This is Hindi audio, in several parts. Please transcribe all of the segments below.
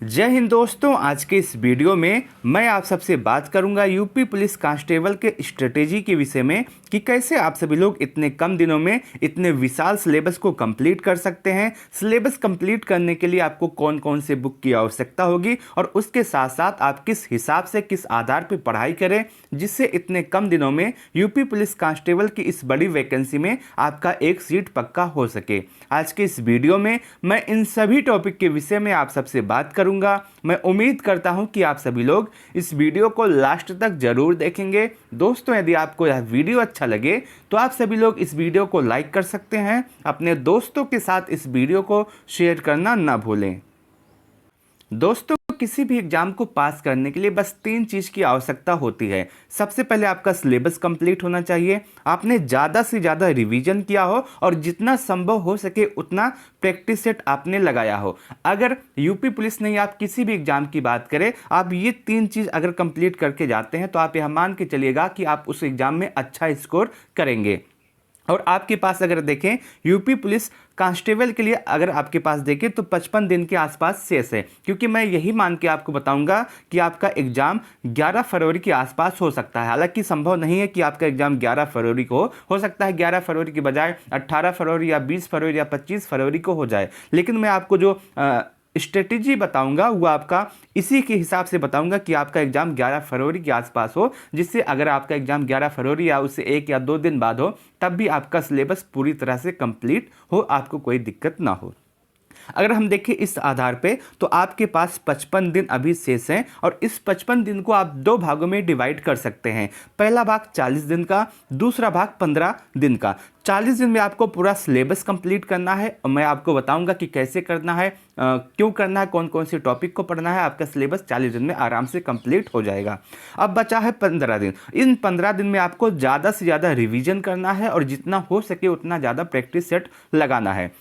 जय हिंद दोस्तों। आज के इस वीडियो में मैं आप सबसे बात करूंगा यूपी पुलिस कांस्टेबल के स्ट्रेटेजी के विषय में कि कैसे आप सभी लोग इतने कम दिनों में इतने विशाल सिलेबस को कंप्लीट कर सकते हैं। सिलेबस कंप्लीट करने के लिए आपको कौन कौन से बुक की आवश्यकता होगी और उसके साथ साथ आप किस हिसाब से किस आधार पर पढ़ाई करें जिससे इतने कम दिनों में यूपी पुलिस कांस्टेबल की इस बड़ी वैकेंसी में आपका एक सीट पक्का हो सके। आज के इस वीडियो में मैं इन सभी टॉपिक के विषय में आप सबसे बात करूंगा। मैं उम्मीद करता हूं कि आप सभी लोग इस वीडियो को लास्ट तक जरूर देखेंगे। दोस्तों, यदि आपको यह वीडियो अच्छा लगे तो आप सभी लोग इस वीडियो को लाइक कर सकते हैं। अपने दोस्तों के साथ इस वीडियो को शेयर करना ना भूलें। दोस्तों, किसी भी एग्जाम को पास करने के लिए बस 3 चीज़ की आवश्यकता होती है। सबसे पहले आपका सिलेबस कंप्लीट होना चाहिए, आपने ज़्यादा से ज़्यादा रिवीजन किया हो और जितना संभव हो सके उतना प्रैक्टिस सेट आपने लगाया हो। अगर यूपी पुलिस नहीं, आप किसी भी एग्जाम की बात करें, आप ये 3 चीज़ अगर कंप्लीट करके जाते हैं तो आप यह मान के चलिएगा कि आप उस एग्जाम में अच्छा स्कोर करेंगे। और आपके पास अगर देखें यूपी पुलिस कांस्टेबल के लिए अगर आपके पास देखें तो 55 दिन के आसपास शेष है, क्योंकि मैं यही मान के आपको बताऊंगा कि आपका एग्जाम 11 फरवरी के आसपास हो सकता है। हालांकि संभव नहीं है कि आपका एग्जाम 11 फरवरी को हो सकता है 11 फरवरी के बजाय 18 फरवरी या 20 फरवरी या 25 फरवरी को हो जाए। लेकिन मैं आपको जो स्ट्रेटेजी बताऊंगा वो आपका इसी के हिसाब से बताऊंगा कि आपका एग्जाम 11 फरवरी के आसपास हो, जिससे अगर आपका एग्जाम 11 फरवरी या उससे 1 या 2 दिन बाद हो तब भी आपका सिलेबस पूरी तरह से कंप्लीट हो, आपको कोई दिक्कत ना हो। अगर हम देखें इस आधार पे तो आपके पास 55 दिन अभी शेष हैं और इस 55 दिन को आप 2 भागों में डिवाइड कर सकते हैं। पहला भाग 40 दिन का, दूसरा भाग 15 दिन का। 40 दिन में आपको पूरा सिलेबस कंप्लीट करना है और मैं आपको बताऊंगा कि कैसे करना है, क्यों करना है, कौन कौन से टॉपिक को पढ़ना है। आपका सिलेबस 40 दिन में आराम से कंप्लीट हो जाएगा। अब बचा है 15 दिन। इन 15 दिन में आपको ज़्यादा से ज़्यादा रिवीजन करना है और जितना हो सके उतना ज़्यादा प्रैक्टिस सेट लगाना है।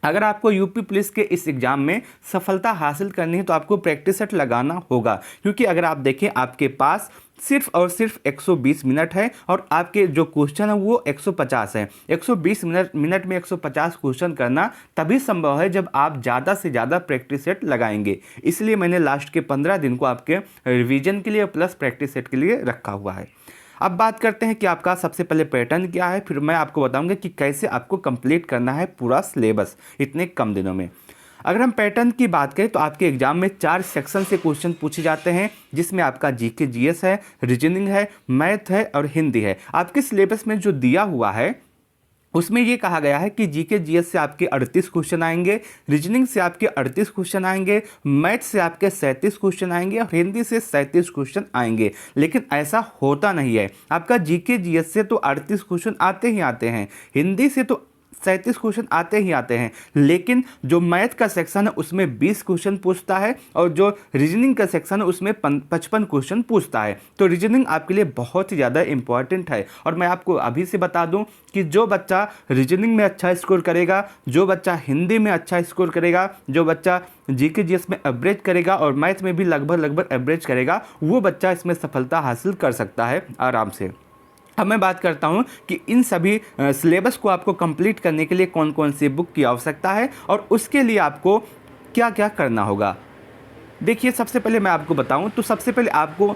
अगर आपको यूपी पुलिस के इस एग्ज़ाम में सफलता हासिल करनी है तो आपको प्रैक्टिस सेट लगाना होगा, क्योंकि अगर आप देखें आपके पास सिर्फ और सिर्फ 120 मिनट है और आपके जो क्वेश्चन है वो 150 है। 120 मिनट में 150 क्वेश्चन करना तभी संभव है जब आप ज़्यादा से ज़्यादा प्रैक्टिस सेट लगाएंगे। इसलिए मैंने लास्ट के 15 दिन को आपके रिवीजन के लिए प्लस प्रैक्टिस सेट के लिए रखा हुआ है। अब बात करते हैं कि आपका सबसे पहले पैटर्न क्या है, फिर मैं आपको बताऊंगा कि कैसे आपको कंप्लीट करना है पूरा सिलेबस इतने कम दिनों में। अगर हम पैटर्न की बात करें तो आपके एग्जाम में 4 सेक्शन से क्वेश्चन पूछे जाते हैं, जिसमें आपका जीके जीएस है, रीजनिंग है, मैथ है और हिंदी है। आपके सिलेबस में जो दिया हुआ है उसमें ये कहा गया है कि जीके जीएस से आपके 38 क्वेश्चन आएंगे, रीजनिंग से आपके 38 क्वेश्चन आएंगे, मैथ से आपके 37 क्वेश्चन आएंगे और हिंदी से 37 क्वेश्चन आएंगे। लेकिन ऐसा होता नहीं है। आपका जीके जीएस से तो 38 क्वेश्चन आते ही आते हैं, हिंदी से तो 37 क्वेश्चन आते ही आते हैं, लेकिन जो मैथ का सेक्शन है उसमें 20 क्वेश्चन पूछता है और जो रीजनिंग का सेक्शन है उसमें 55 क्वेश्चन पूछता है। तो रीजनिंग आपके लिए बहुत ही ज़्यादा इंपॉर्टेंट है। और मैं आपको अभी से बता दूं कि जो बच्चा रीजनिंग में अच्छा स्कोर करेगा, जो बच्चा हिंदी में अच्छा स्कोर करेगा, जो बच्चा जीके जीएस में एवरेज करेगा और मैथ में भी लगभग एवरेज करेगा, वो बच्चा इसमें सफलता हासिल कर सकता है आराम से। अब मैं बात करता हूं कि इन सभी सिलेबस को आपको कंप्लीट करने के लिए कौन कौन सी बुक की आवश्यकता है और उसके लिए आपको क्या क्या करना होगा। देखिए, सबसे पहले मैं आपको बताऊं तो सबसे पहले आपको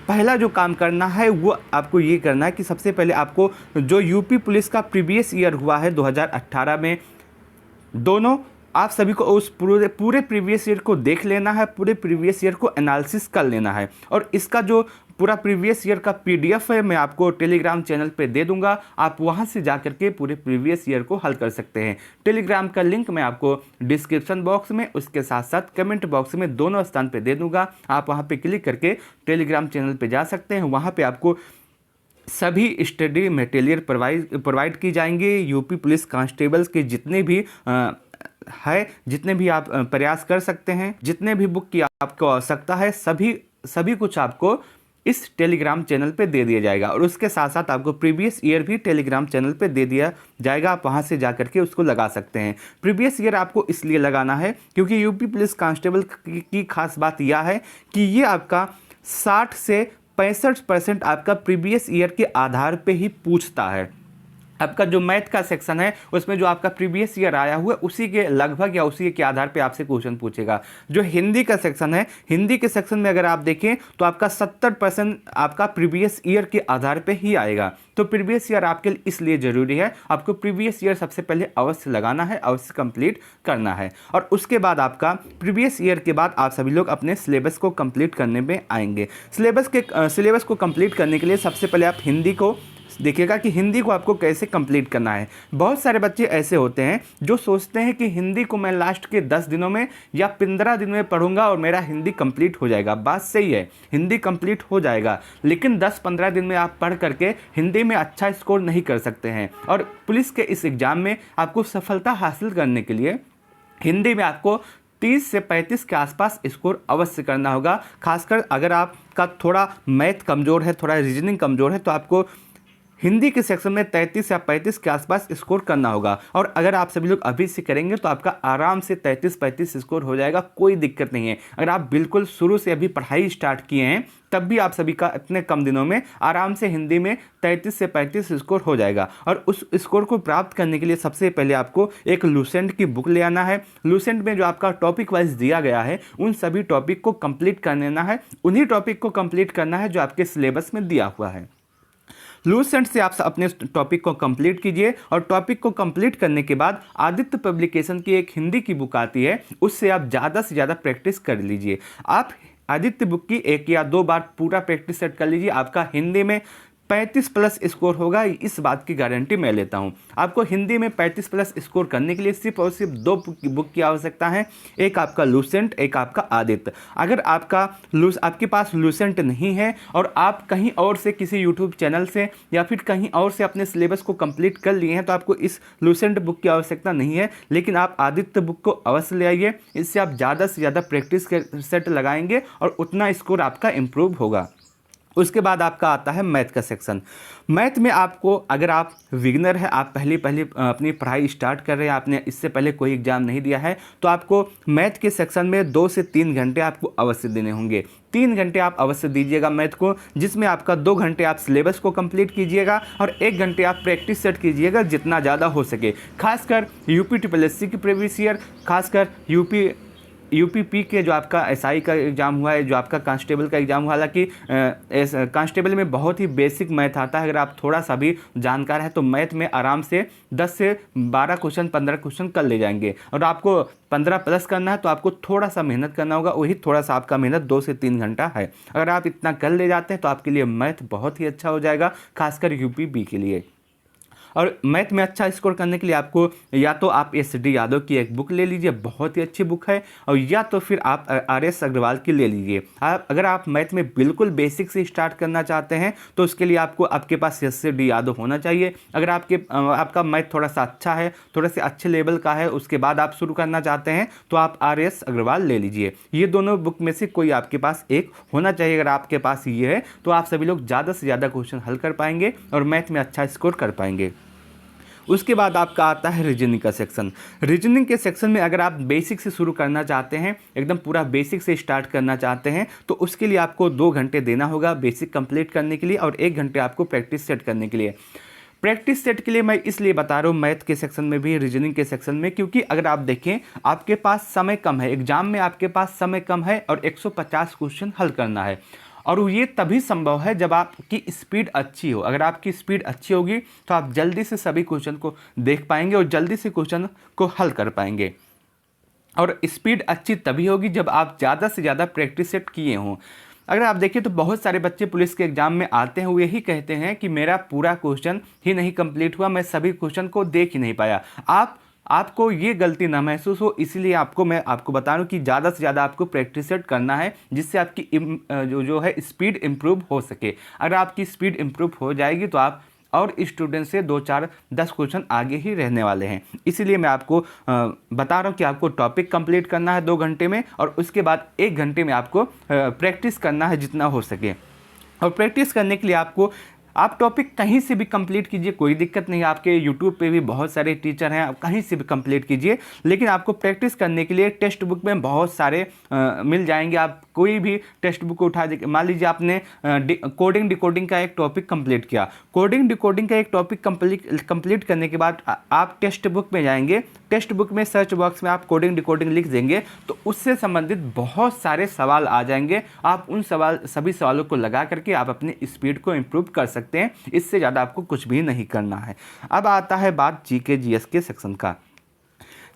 पहला जो काम करना है वो आपको ये करना है कि सबसे पहले आपको जो यूपी पुलिस का प्रीवियस ईयर हुआ है 2018 में, दोनों आप सभी को उस पूरे प्रीवियस ईयर को देख लेना है, पूरे प्रीवियस ईयर को एनालिसिस कर लेना है। और इसका जो पूरा प्रीवियस ईयर का पीडीएफ है मैं आपको टेलीग्राम चैनल पे दे दूंगा, आप वहां से जाकर के पूरे प्रीवियस ईयर को हल कर सकते हैं। टेलीग्राम का लिंक मैं आपको डिस्क्रिप्शन बॉक्स में, उसके साथ साथ कमेंट बॉक्स में दोनों स्थान पे दे दूंगा। आप वहां पे क्लिक करके टेलीग्राम चैनल पे जा सकते हैं। वहां पे आपको सभी स्टडी मटेरियल प्रोवाइड की जाएंगे। यूपी पुलिस कांस्टेबल्स के जितने भी जितने भी आप प्रयास कर सकते हैं, जितने भी बुक की आपको आवश्यकता है, सभी कुछ आपको इस टेलीग्राम चैनल पे दे दिया जाएगा। और उसके साथ साथ आपको प्रीवियस ईयर भी टेलीग्राम चैनल पे दे दिया जाएगा, आप वहां से जाकर के उसको लगा सकते हैं। प्रीवियस ईयर आपको इसलिए लगाना है क्योंकि यूपी पुलिस कांस्टेबल की खास बात यह है कि ये आपका 60 से 65% आपका प्रीवियस ईयर के आधार पे ही पूछता है। आपका जो मैथ का सेक्शन है उसमें जो आपका प्रीवियस ईयर आया हुआ है उसी के लगभग या उसी के आधार पे आपसे क्वेश्चन पूछेगा। जो हिंदी का सेक्शन है, हिंदी के सेक्शन में अगर आप देखें तो आपका 70% आपका प्रीवियस ईयर के आधार पे ही आएगा। तो प्रीवियस ईयर आपके लिए इसलिए ज़रूरी है, आपको प्रीवियस ईयर सबसे पहले अवश्य लगाना है, अवश्य कंप्लीट करना है। और उसके बाद आपका प्रीवियस ईयर के बाद आप सभी लोग अपने सिलेबस को कंप्लीट करने में आएंगे। सिलेबस को कंप्लीट करने के लिए सबसे पहले आप हिंदी को देखिएगा कि हिंदी को आपको कैसे कंप्लीट करना है। बहुत सारे बच्चे ऐसे होते हैं जो सोचते हैं कि हिंदी को मैं लास्ट के 10 दिनों में या 15 दिन में पढ़ूंगा और मेरा हिंदी कंप्लीट हो जाएगा। बात सही है, हिंदी कंप्लीट हो जाएगा, लेकिन 10-15 दिन में आप पढ़ करके हिंदी में अच्छा स्कोर नहीं कर सकते हैं। और पुलिस के इस एग्ज़ाम में आपको सफलता हासिल करने के लिए हिंदी में आपको 30 से 35 के आसपास स्कोर अवश्य करना होगा। खासकर अगर आपका थोड़ा मैथ कमज़ोर है, थोड़ा रीजनिंग कमज़ोर है, तो आपको हिंदी के सेक्शन में 33 या 35 के आसपास स्कोर करना होगा। और अगर आप सभी लोग अभी से करेंगे तो आपका आराम से 33-35 स्कोर हो जाएगा, कोई दिक्कत नहीं है। अगर आप बिल्कुल शुरू से अभी पढ़ाई स्टार्ट किए हैं तब भी आप सभी का इतने कम दिनों में आराम से हिंदी में 33 से 35 स्कोर हो जाएगा। और उस स्कोर को प्राप्त करने के लिए सबसे पहले आपको एक लूसेंट की बुक ले आना है। लूसेंट में जो आपका टॉपिक वाइज दिया गया है उन सभी टॉपिक को कंप्लीट कर लेना है, उन्हीं टॉपिक को कंप्लीट करना है जो आपके सिलेबस में दिया हुआ है। लूसेंट से आप अपने टॉपिक को कंप्लीट कीजिए और टॉपिक को कंप्लीट करने के बाद आदित्य पब्लिकेशन की एक हिंदी की बुक आती है, उससे आप ज़्यादा से ज़्यादा प्रैक्टिस कर लीजिए। आप आदित्य बुक की 1 या 2 बार पूरा प्रैक्टिस सेट कर लीजिए, आपका हिंदी में 35 प्लस स्कोर होगा, इस बात की गारंटी मैं लेता हूं। आपको हिंदी में 35 प्लस स्कोर करने के लिए सिर्फ और सिर्फ 2 बुक की आवश्यकता है, एक आपका लूसेंट, एक आपका आदित्य। अगर आपके पास लूसेंट नहीं है और आप कहीं और से किसी यूट्यूब चैनल से या फिर कहीं और से अपने सिलेबस को कंप्लीट कर लिए हैं तो आपको इस लूसेंट बुक की आवश्यकता नहीं है, लेकिन आप आदित्य बुक को अवश्य ले आइए। इससे आप ज़्यादा से ज़्यादा प्रैक्टिस सेट लगाएंगे और उतना स्कोर आपका इम्प्रूव होगा। उसके बाद आपका आता है मैथ का सेक्शन। मैथ में आपको, अगर आप बिगिनर है, आप पहले अपनी पढ़ाई स्टार्ट कर रहे हैं, आपने इससे पहले कोई एग्जाम नहीं दिया है, तो आपको मैथ के सेक्शन में 2 से 3 घंटे आपको अवश्य देने होंगे। 3 घंटे आप अवश्य दीजिएगा मैथ को, जिसमें आपका 2 घंटे आप सिलेबस को कंप्लीट कीजिएगा और 1 घंटे आप प्रैक्टिस सेट कीजिएगा जितना ज़्यादा हो सके। खासकर यूपी SSC की प्रीवियस ईयर, खासकर यूपी के जो आपका SI का एग्ज़ाम हुआ है, जो आपका कांस्टेबल का एग्ज़ाम हुआ, हालांकि कांस्टेबल में बहुत ही बेसिक मैथ आता है। अगर आप थोड़ा सा भी जानकार है तो मैथ में आराम से 10 से 12 क्वेश्चन, 15 क्वेश्चन कर ले जाएंगे। और आपको 15 प्लस करना है तो आपको थोड़ा सा मेहनत करना होगा, वही थोड़ा सा आपका मेहनत 2 से 3 घंटा है। अगर आप इतना कर ले जाते हैं तो आपके लिए मैथ बहुत ही अच्छा हो जाएगा, खासकर UP के लिए। और मैथ में अच्छा स्कोर करने के लिए आपको या तो आप SD यादव की एक बुक ले लीजिए, बहुत ही अच्छी बुक है, और या तो फिर आप RS अग्रवाल की ले लीजिए। अगर आप मैथ में बिल्कुल बेसिक से स्टार्ट करना चाहते हैं तो उसके लिए आपके पास SD यादव होना चाहिए। अगर आपका मैथ थोड़ा सा अच्छा है, थोड़े से अच्छे लेवल का है, उसके बाद आप शुरू करना चाहते हैं तो आप RS अग्रवाल ले लीजिए। ये दोनों बुक में से कोई आपके पास एक होना चाहिए। अगर आपके पास ये है तो आप सभी लोग ज़्यादा से ज़्यादा क्वेश्चन हल कर पाएंगे और मैथ में अच्छा स्कोर कर पाएंगे। उसके बाद आपका आता है रीजनिंग का सेक्शन। रीजनिंग के सेक्शन में अगर आप बेसिक से शुरू करना चाहते हैं, एकदम पूरा बेसिक से स्टार्ट करना चाहते हैं, तो उसके लिए आपको 2 घंटे देना होगा बेसिक कंप्लीट करने के लिए और 1 घंटे आपको प्रैक्टिस सेट करने के लिए। प्रैक्टिस सेट के लिए मैं इसलिए बता रहा हूँ मैथ के सेक्शन में भी, रीजनिंग के सेक्शन में, क्योंकि अगर आप देखें आपके पास समय कम है, एग्जाम में आपके पास समय कम है और 150 क्वेश्चन हल करना है। और ये तभी संभव है जब आपकी स्पीड अच्छी हो। अगर आपकी स्पीड अच्छी होगी तो आप जल्दी से सभी क्वेश्चन को देख पाएंगे और जल्दी से क्वेश्चन को हल कर पाएंगे। और स्पीड अच्छी तभी होगी जब आप ज़्यादा से ज़्यादा प्रैक्टिस सेट किए हों। अगर आप देखिए तो बहुत सारे बच्चे पुलिस के एग्जाम में आते हैं, वो यही कहते हैं कि मेरा पूरा क्वेश्चन ही नहीं कंप्लीट हुआ, मैं सभी क्वेश्चन को देख ही नहीं पाया। आपको ये गलती ना महसूस हो, इसीलिए मैं आपको बता रहा हूँ कि ज़्यादा से ज़्यादा आपको प्रैक्टिस सेट करना है, जिससे आपकी जो है स्पीड इम्प्रूव हो सके। अगर आपकी स्पीड इम्प्रूव हो जाएगी तो आप और स्टूडेंट से 2, 4, 10 क्वेश्चन आगे ही रहने वाले हैं। इसीलिए मैं आपको बता रहा हूँ कि आपको टॉपिक कंप्लीट करना है 2 घंटे में और उसके बाद 1 घंटे में आपको प्रैक्टिस करना है जितना हो सके। और प्रैक्टिस करने के लिए आप टॉपिक कहीं से भी कंप्लीट कीजिए, कोई दिक्कत नहीं। आपके यूट्यूब पे भी बहुत सारे टीचर हैं, आप कहीं से भी कंप्लीट कीजिए, लेकिन आपको प्रैक्टिस करने के लिए टेक्स्ट बुक में बहुत सारे मिल जाएंगे। आप कोई भी टेक्स्ट बुक उठा दे, मान लीजिए आपने कोडिंग डिकोडिंग का एक टॉपिक कंप्लीट किया, कोडिंग डिकोडिंग का एक टॉपिक कंप्लीट करने के बाद आप टेक्स्ट बुक में जाएंगे, टेक्स्ट बुक में सर्च बॉक्स में आप कोडिंग डिकोडिंग लिख देंगे तो उससे संबंधित बहुत सारे सवाल आ जाएंगे। आप उन सभी सवालों को लगा करके आप अपनी स्पीड को इम्प्रूव कर सकते हैं। इससे ज़्यादा आपको कुछ भी नहीं करना है। अब आता है बात जीके जीएस के सेक्शन का।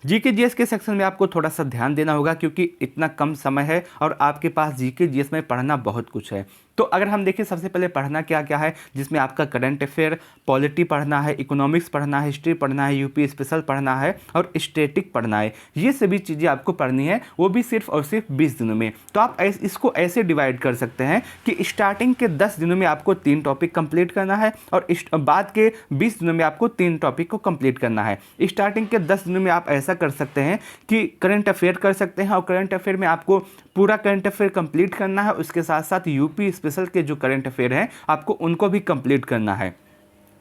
जीके जीएस के सेक्शन में आपको थोड़ा सा ध्यान देना होगा क्योंकि इतना कम समय है और आपके पास जीके जीएस में पढ़ना बहुत कुछ है। तो अगर हम देखें सबसे पहले पढ़ना क्या क्या है, जिसमें आपका करंट अफेयर, पॉलिटी पढ़ना है, इकोनॉमिक्स पढ़ना है, हिस्ट्री पढ़ना है, यूपी स्पेशल पढ़ना है और स्टैटिक पढ़ना है। ये सभी चीज़ें आपको पढ़नी है, वो भी सिर्फ और सिर्फ 20 दिनों में। तो आप इसको ऐसे डिवाइड कर सकते हैं कि स्टार्टिंग के 10 दिनों में आपको 3 टॉपिक कंप्लीट करना है और बाद के 20 दिनों में आपको 3 टॉपिक को कंप्लीट करना है। स्टार्टिंग के 10 दिनों में आप ऐसा कर सकते हैं कि करंट अफेयर कर सकते हैं और करंट अफेयर में आपको पूरा करंट अफेयर कंप्लीट करना है। उसके साथ साथ यूपी स्पेशल के जो करंट अफेयर हैं आपको उनको भी कंप्लीट करना है।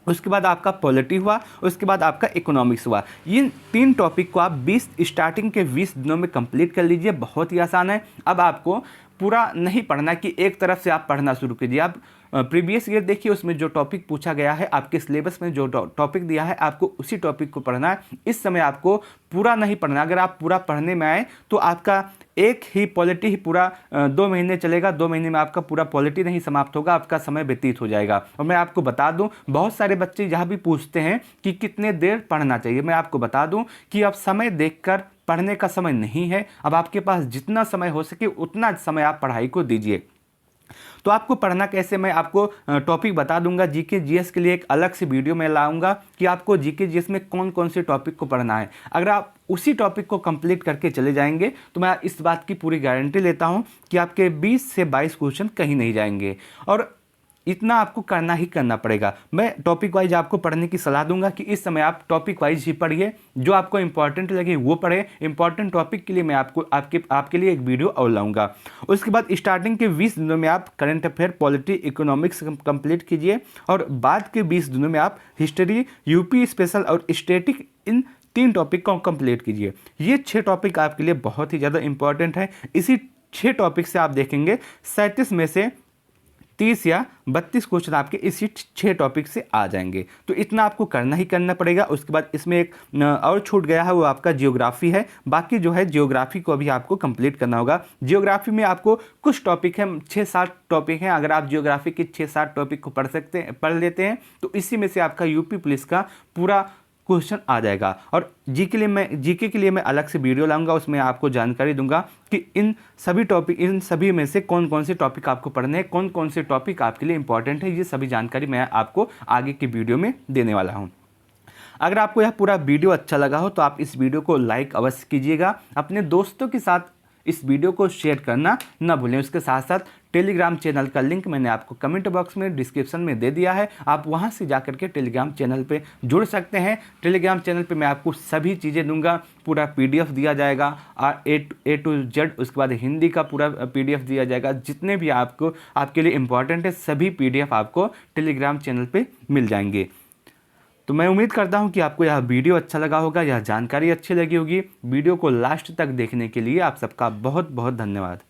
उसके बाद आपका पॉलिटी हुआ, उसके बाद आपका इकोनॉमिक्स हुआ। ये 3 टॉपिक को आप स्टार्टिंग के 20 दिनों में कंप्लीट कर लीजिए। बहुत ही आसान है। अब आपको पूरा नहीं पढ़ना कि एक तरफ से आप पढ़ना शुरू कीजिए। आप प्रीवियस ईयर देखिए, उसमें जो टॉपिक पूछा गया है, आपके सिलेबस में जो टॉपिक दिया है, आपको उसी टॉपिक को पढ़ना है। इस समय आपको पूरा नहीं पढ़ना। अगर आप पूरा पढ़ने में आए तो आपका एक ही पॉलिटी ही पूरा 2 महीने चलेगा। 2 महीने में आपका पूरा पॉलिटी नहीं समाप्त होगा, आपका समय व्यतीत हो जाएगा। और मैं आपको बता दूं, बहुत सारे बच्चे यहाँ भी पूछते हैं कि कितने देर पढ़ना चाहिए। मैं आपको बता दूं कि अब समय देखकर पढ़ने का समय नहीं है। अब आपके पास जितना समय हो सके उतना समय आप पढ़ाई को दीजिए। तो आपको पढ़ना कैसे, मैं आपको टॉपिक बता दूंगा। जीके जीएस के लिए एक अलग से वीडियो मैं लाऊंगा कि आपको जीके जीएस में कौन कौन से टॉपिक को पढ़ना है। अगर आप उसी टॉपिक को कंप्लीट करके चले जाएंगे तो मैं इस बात की पूरी गारंटी लेता हूं कि आपके 20 से 22 क्वेश्चन कहीं नहीं जाएंगे। और इतना आपको करना ही करना पड़ेगा। मैं टॉपिक वाइज आपको पढ़ने की सलाह दूंगा कि इस समय आप टॉपिक वाइज ही पढ़िए, जो आपको इंपॉर्टेंट लगे वो पढ़े। इंपॉर्टेंट टॉपिक के लिए मैं आपके लिए एक वीडियो और लाऊंगा। उसके बाद स्टार्टिंग के 20 दिनों में आप current affair, polity, economics complete कीजिए और बाद के 20 दिनों में आप हिस्ट्री, यूपी स्पेशल और स्टैटिक, इन 3 टॉपिक को कंप्लीट कीजिए। ये 6 टॉपिक आपके लिए बहुत ही ज़्यादा इंपॉर्टेंट है। इसी 6 टॉपिक से आप देखेंगे 37 में से 30 या 32 क्वेश्चन आपके इसी 6 टॉपिक से आ जाएंगे। तो इतना आपको करना ही करना पड़ेगा। उसके बाद इसमें एक और छूट गया है, वो आपका जियोग्राफी है। बाकी जो है जियोग्राफी को भी आपको कंप्लीट करना होगा। जियोग्राफी में आपको कुछ टॉपिक है, 6-7 टॉपिक हैं। अगर आप जियोग्राफी के 6-7 टॉपिक को पढ़ लेते हैं तो इसी में से आपका यूपी पुलिस का पूरा क्वेश्चन आ जाएगा। और जीके के लिए मैं अलग से वीडियो लाऊंगा, उसमें आपको जानकारी दूंगा कि इन सभी में से कौन कौन से टॉपिक आपको पढ़ने हैं, कौन कौन से टॉपिक आपके लिए इंपॉर्टेंट है। ये सभी जानकारी मैं आपको आगे की वीडियो में देने वाला हूं। अगर आपको यह पूरा वीडियो अच्छा लगा हो तो आप इस वीडियो को लाइक अवश्य कीजिएगा। अपने दोस्तों के साथ इस वीडियो को शेयर करना ना भूलें। उसके साथ साथ टेलीग्राम चैनल का लिंक मैंने आपको कमेंट बॉक्स में, डिस्क्रिप्शन में दे दिया है। आप वहां से जाकर के टेलीग्राम चैनल पे जुड़ सकते हैं। टेलीग्राम चैनल पे मैं आपको सभी चीज़ें दूंगा। पूरा पीडीएफ दिया जाएगा A to Z। उसके बाद हिंदी का पूरा पीडीएफ दिया जाएगा। जितने भी आपके लिए इम्पॉर्टेंट है सभी पीडीएफ आपको टेलीग्राम चैनल पर मिल जाएंगे। तो मैं उम्मीद करता हूं कि आपको यह वीडियो अच्छा लगा होगा, यह जानकारी अच्छी लगी होगी। वीडियो को लास्ट तक देखने के लिए आप सबका बहुत बहुत धन्यवाद।